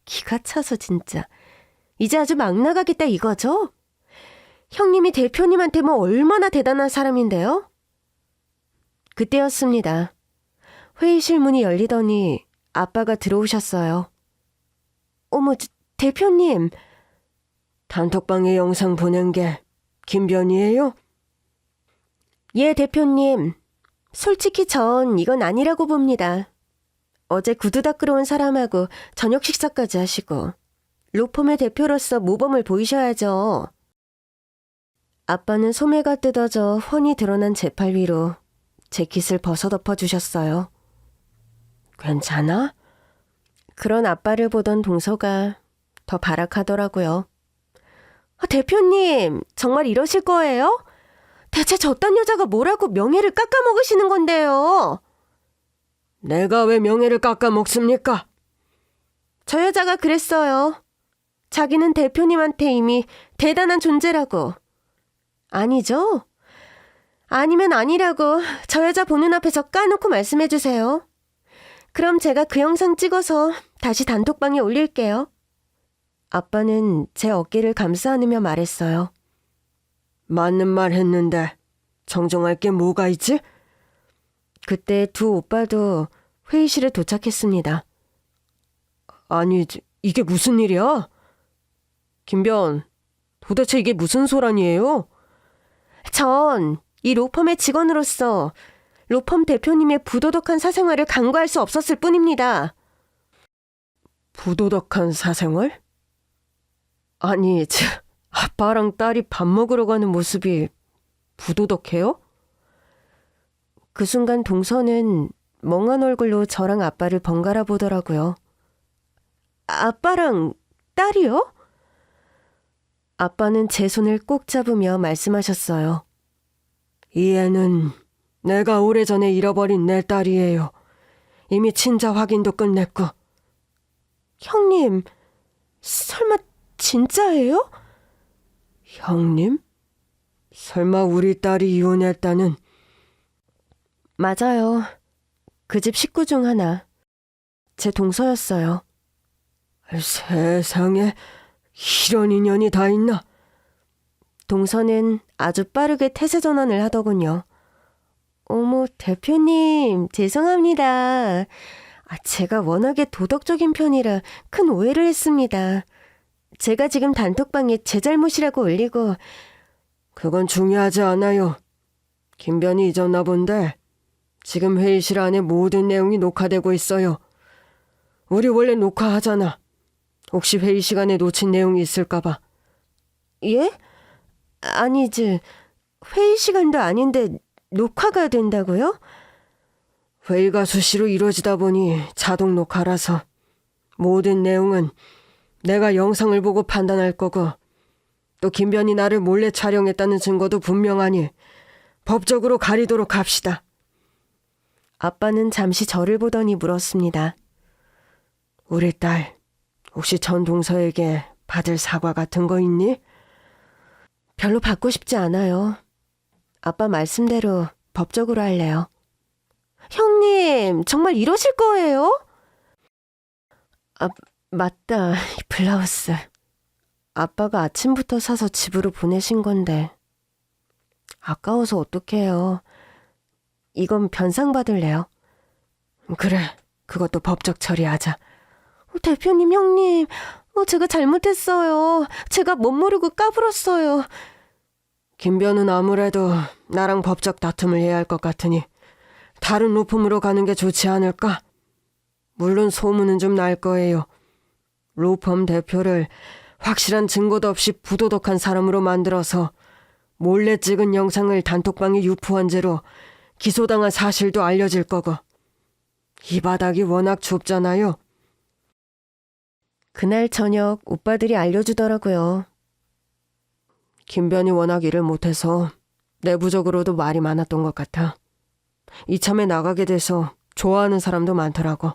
기가 차서 진짜. 이제 아주 막 나가겠다 이거죠? 형님이 대표님한테 뭐 얼마나 대단한 사람인데요? 그때였습니다. 회의실 문이 열리더니 아빠가 들어오셨어요. 어머, 대표님. 단톡방에 영상 보낸 게 김변이에요? 예, 대표님. 솔직히 전 이건 아니라고 봅니다. 어제 구두 닦으러 온 사람하고 저녁 식사까지 하시고 로펌의 대표로서 모범을 보이셔야죠. 아빠는 소매가 뜯어져 훤히 드러난 제 팔 위로 재킷을 벗어덮어 주셨어요. 괜찮아? 그런 아빠를 보던 동서가 더 발악하더라고요. 대표님, 정말 이러실 거예요? 대체 저딴 여자가 뭐라고 명예를 깎아먹으시는 건데요? 내가 왜 명예를 깎아먹습니까? 저 여자가 그랬어요. 자기는 대표님한테 이미 대단한 존재라고. 아니죠? 아니면 아니라고 저 여자 보는 앞에서 까놓고 말씀해 주세요. 그럼 제가 그 영상 찍어서 다시 단톡방에 올릴게요. 아빠는 제 어깨를 감싸 안으며 말했어요. 맞는 말 했는데 정정할 게 뭐가 있지? 그때 두 오빠도 회의실에 도착했습니다. 아니, 이게 무슨 일이야? 김변, 도대체 이게 무슨 소란이에요? 전 이 로펌의 직원으로서 로펌 대표님의 부도덕한 사생활을 간과할 수 없었을 뿐입니다. 부도덕한 사생활? 아니, 아빠랑 딸이 밥 먹으러 가는 모습이 부도덕해요? 그 순간 동서는 멍한 얼굴로 저랑 아빠를 번갈아 보더라고요. 아빠랑 딸이요? 아빠는 제 손을 꼭 잡으며 말씀하셨어요. 이 애는 내가 오래전에 잃어버린 내 딸이에요. 이미 친자 확인도 끝냈고. 형님, 설마 진짜예요? 형님? 설마 우리 딸이 이혼했다는? 맞아요. 그 집 식구 중 하나. 제 동서였어요. 세상에 이런 인연이 다 있나? 동서는 아주 빠르게 태세 전환을 하더군요. 어머, 대표님, 죄송합니다. 제가 워낙에 도덕적인 편이라 큰 오해를 했습니다. 제가 지금 단톡방에 제 잘못이라고 올리고. 그건 중요하지 않아요. 김변이 잊었나 본데 지금 회의실 안에 모든 내용이 녹화되고 있어요. 우리 원래 녹화하잖아. 혹시 회의 시간에 놓친 내용이 있을까봐. 예? 아니지. 회의 시간도 아닌데 녹화가 된다고요? 회의가 수시로 이루어지다 보니 자동 녹화라서 모든 내용은 내가 영상을 보고 판단할 거고, 또 김변이 나를 몰래 촬영했다는 증거도 분명하니 법적으로 가리도록 합시다. 아빠는 잠시 저를 보더니 물었습니다. 우리 딸 혹시 전 동서에게 받을 사과 같은 거 있니? 별로 받고 싶지 않아요. 아빠 말씀대로 법적으로 할래요. 형님, 정말 이러실 거예요? 맞다. 이 블라우스. 아빠가 아침부터 사서 집으로 보내신 건데. 아까워서 어떡해요. 이건 변상 받을래요. 그래, 그것도 법적 처리하자. 대표님, 형님, 제가 잘못했어요. 제가 못 모르고 까불었어요. 김변은 아무래도 나랑 법적 다툼을 해야 할 것 같으니 다른 로펌으로 가는 게 좋지 않을까? 물론 소문은 좀 날 거예요. 로펌 대표를 확실한 증거도 없이 부도덕한 사람으로 만들어서 몰래 찍은 영상을 단톡방에 유포한 죄로 기소당한 사실도 알려질 거고. 이 바닥이 워낙 좁잖아요. 그날 저녁 오빠들이 알려주더라고요. 김변이 워낙 일을 못해서 내부적으로도 말이 많았던 것 같아. 이참에 나가게 돼서 좋아하는 사람도 많더라고.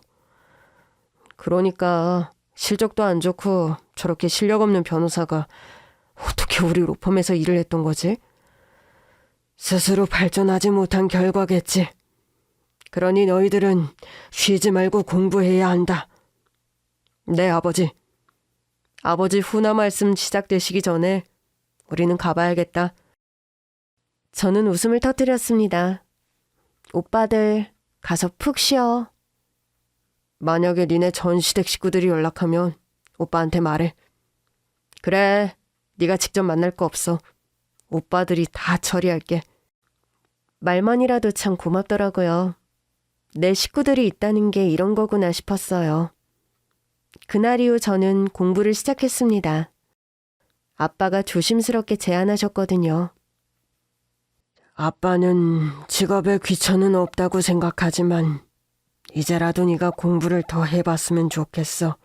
그러니까 실적도 안 좋고 저렇게 실력 없는 변호사가 어떻게 우리 로펌에서 일을 했던 거지? 스스로 발전하지 못한 결과겠지. 그러니 너희들은 쉬지 말고 공부해야 한다. 네, 아버지. 아버지 훈화 말씀 시작되시기 전에 우리는 가봐야겠다. 저는 웃음을 터뜨렸습니다. 오빠들, 가서 푹 쉬어. 만약에 니네 전 시댁 식구들이 연락하면 오빠한테 말해. 그래, 네가 직접 만날 거 없어. 오빠들이 다 처리할게. 말만이라도 참 고맙더라고요. 내 식구들이 있다는 게 이런 거구나 싶었어요. 그날 이후 저는 공부를 시작했습니다. 아빠가 조심스럽게 제안하셨거든요. 아빠는 직업에 귀천은 없다고 생각하지만 이제라도 네가 공부를 더 해봤으면 좋겠어.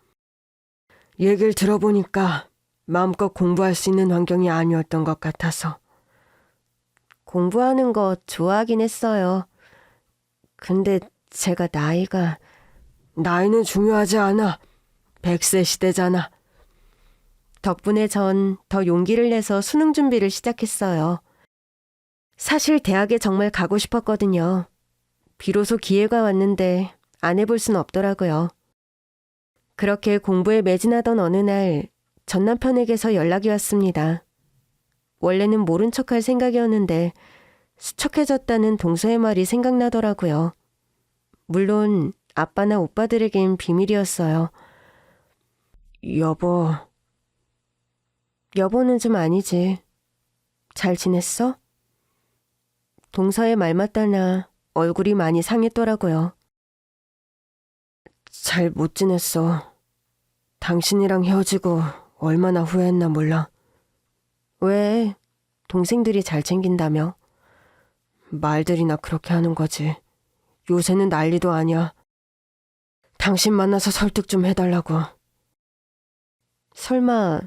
얘기를 들어보니까 마음껏 공부할 수 있는 환경이 아니었던 것 같아서. 공부하는 거 좋아하긴 했어요. 근데 제가 나이는 중요하지 않아. 100세 시대잖아. 덕분에 전 더 용기를 내서 수능 준비를 시작했어요. 사실 대학에 정말 가고 싶었거든요. 비로소 기회가 왔는데 안 해볼 순 없더라고요. 그렇게 공부에 매진하던 어느 날 전 남편에게서 연락이 왔습니다. 원래는 모른 척할 생각이었는데 수척해졌다는 동서의 말이 생각나더라고요. 물론 아빠나 오빠들에겐 비밀이었어요. 여보는 좀 아니지. 잘 지냈어? 동서의 말 맞다나 얼굴이 많이 상했더라고요. 잘 못 지냈어. 당신이랑 헤어지고 얼마나 후회했나 몰라. 왜? 동생들이 잘 챙긴다며? 말들이나 그렇게 하는 거지. 요새는 난리도 아니야. 당신 만나서 설득 좀 해달라고. 설마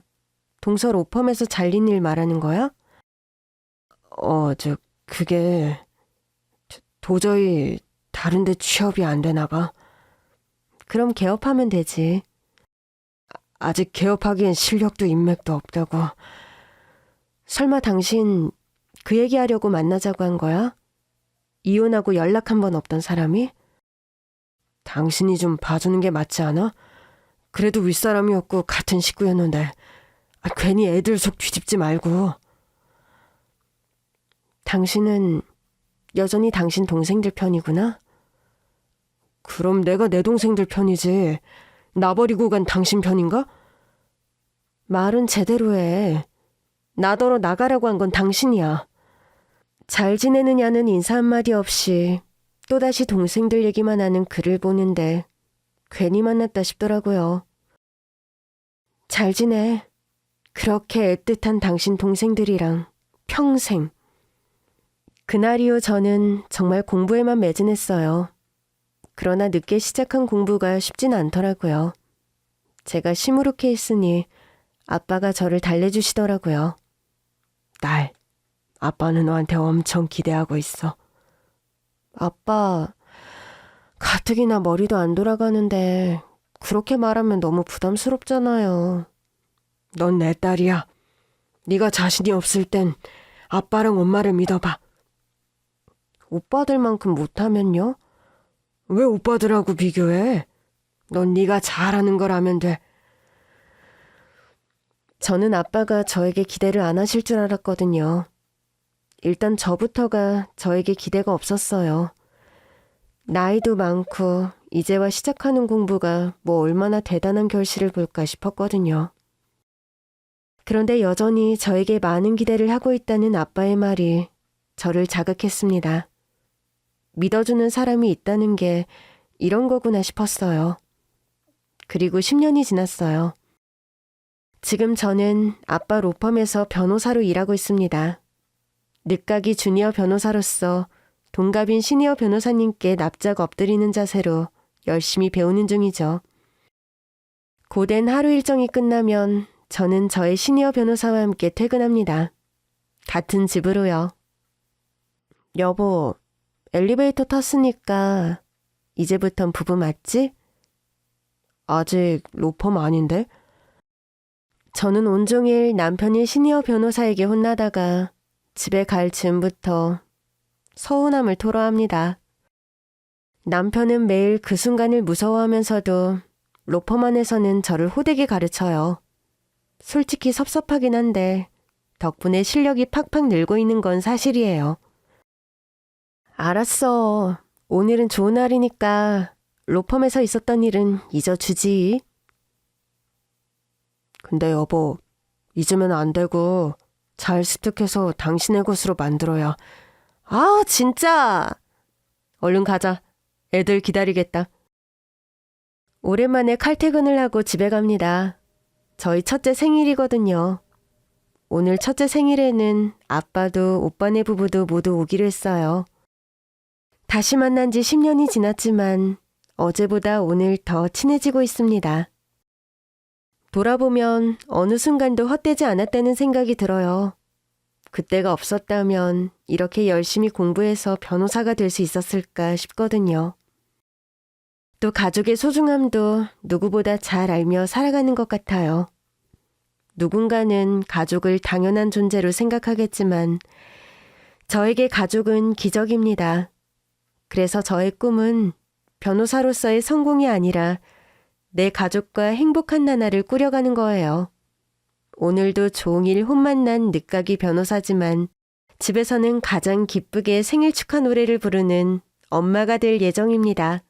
동서 로펌에서 잘린 일 말하는 거야? 그게 도저히 다른 데 취업이 안 되나 봐. 그럼 개업하면 되지. 아직 개업하기엔 실력도 인맥도 없다고. 설마 당신 그 얘기하려고 만나자고 한 거야? 이혼하고 연락 한 번 없던 사람이? 당신이 좀 봐주는 게 맞지 않아? 그래도 윗사람이었고 같은 식구였는데 괜히 애들 속 뒤집지 말고. 당신은 여전히 당신 동생들 편이구나? 그럼 내가 내 동생들 편이지. 나 버리고 간 당신 편인가? 말은 제대로 해. 나더러 나가라고 한 건 당신이야. 잘 지내느냐는 인사 한마디 없이 또다시 동생들 얘기만 하는 글을 보는데 괜히 만났다 싶더라고요. 잘 지내. 그렇게 애틋한 당신 동생들이랑 평생. 그날 이후 저는 정말 공부에만 매진했어요. 그러나 늦게 시작한 공부가 쉽진 않더라고요. 제가 시무룩해 있으니 아빠가 저를 달래주시더라고요. 딸, 아빠는 너한테 엄청 기대하고 있어. 아빠, 가뜩이나 머리도 안 돌아가는데 그렇게 말하면 너무 부담스럽잖아요. 넌 내 딸이야. 네가 자신이 없을 땐 아빠랑 엄마를 믿어봐. 오빠들만큼 못하면요? 왜 오빠들하고 비교해? 넌 네가 잘하는 걸 하면 돼. 저는 아빠가 저에게 기대를 안 하실 줄 알았거든요. 일단 저부터가 저에게 기대가 없었어요. 나이도 많고 이제와 시작하는 공부가 뭐 얼마나 대단한 결실을 볼까 싶었거든요. 그런데 여전히 저에게 많은 기대를 하고 있다는 아빠의 말이 저를 자극했습니다. 믿어주는 사람이 있다는 게 이런 거구나 싶었어요. 그리고 10년이 지났어요. 지금 저는 아빠 로펌에서 변호사로 일하고 있습니다. 늦가기 주니어 변호사로서 동갑인 시니어 변호사님께 납작 엎드리는 자세로 열심히 배우는 중이죠. 고된 하루 일정이 끝나면 저는 저의 시니어 변호사와 함께 퇴근합니다. 같은 집으로요. 여보, 엘리베이터 탔으니까 이제부턴 부부 맞지? 아직 로펌 아닌데? 저는 온종일 남편이 시니어 변호사에게 혼나다가 집에 갈 즈음부터 서운함을 토로합니다. 남편은 매일 그 순간을 무서워하면서도 로펌안에서는 저를 호되게 가르쳐요. 솔직히 섭섭하긴 한데 덕분에 실력이 팍팍 늘고 있는 건 사실이에요. 알았어. 오늘은 좋은 날이니까 로펌에서 있었던 일은 잊어주지. 근데 여보, 잊으면 안 되고 잘 습득해서 당신의 것으로 만들어야. 아, 진짜! 얼른 가자. 애들 기다리겠다. 오랜만에 칼퇴근을 하고 집에 갑니다. 저희 첫째 생일이거든요. 오늘 첫째 생일에는 아빠도 오빠네 부부도 모두 오기로 했어요. 다시 만난 지 10년이 지났지만 어제보다 오늘 더 친해지고 있습니다. 돌아보면 어느 순간도 헛되지 않았다는 생각이 들어요. 그때가 없었다면 이렇게 열심히 공부해서 변호사가 될 수 있었을까 싶거든요. 또 가족의 소중함도 누구보다 잘 알며 살아가는 것 같아요. 누군가는 가족을 당연한 존재로 생각하겠지만 저에게 가족은 기적입니다. 그래서 저의 꿈은 변호사로서의 성공이 아니라 내 가족과 행복한 나날을 꾸려가는 거예요. 오늘도 종일 혼만 난 늦가기 변호사지만 집에서는 가장 기쁘게 생일 축하 노래를 부르는 엄마가 될 예정입니다.